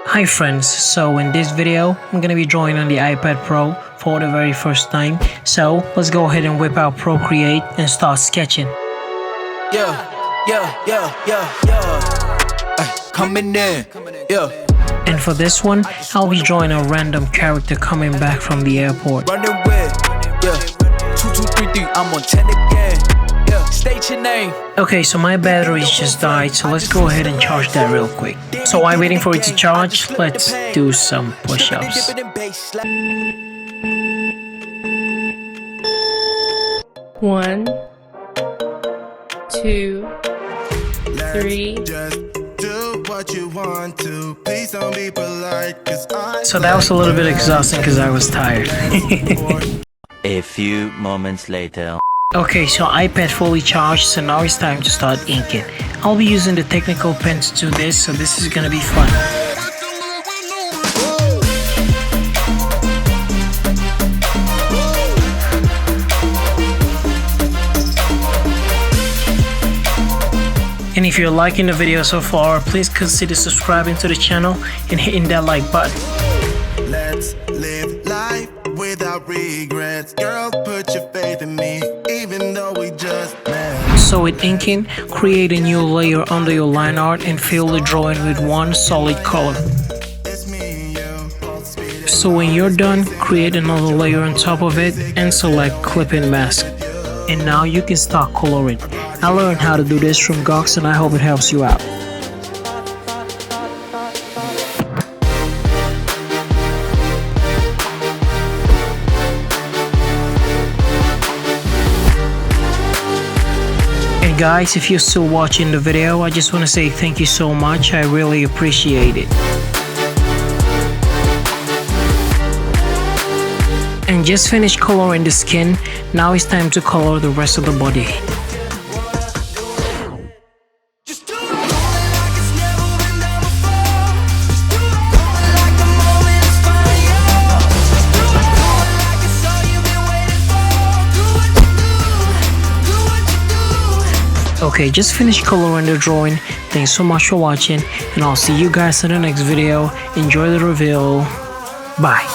Hi friends, so in this video I'm gonna be drawing on the iPad Pro for the very first time. So let's go ahead and whip out Procreate and start sketching. Coming in, And for this one, I'll be drawing a random character coming back from the airport. running with, 2233, I'm on 10 again, state your name. Okay, so my batteries just died, so let's go ahead and charge that real quick. So while waiting for it to charge, let's do some push-ups. One, two, three. So that was a little bit exhausting because I was tired. A few moments later. Okay, so iPad fully charged, so now it's time to start inking. I'll be using the technical pen to do this, so this is gonna be fun. And if you're liking the video so far, please consider subscribing to the channel and hitting that like button. Let's live life without regrets. Girl, put your faith in me, even though we just met. So with inking, create a new layer under your line art and fill the drawing with one solid color. It's me and you. So when you're done, create another layer on top of it and select clip and mask. And now you can start coloring. I learned how to do this from Gox and I hope it helps you out. And guys, if you're still watching the video, I just want to say thank you so much. I really appreciate it. And just finished coloring the skin. Now it's time to color the rest of the body. Okay, just finished coloring the drawing. Thanks so much for watching, and I'll see you guys in the next video. Enjoy the reveal. Bye.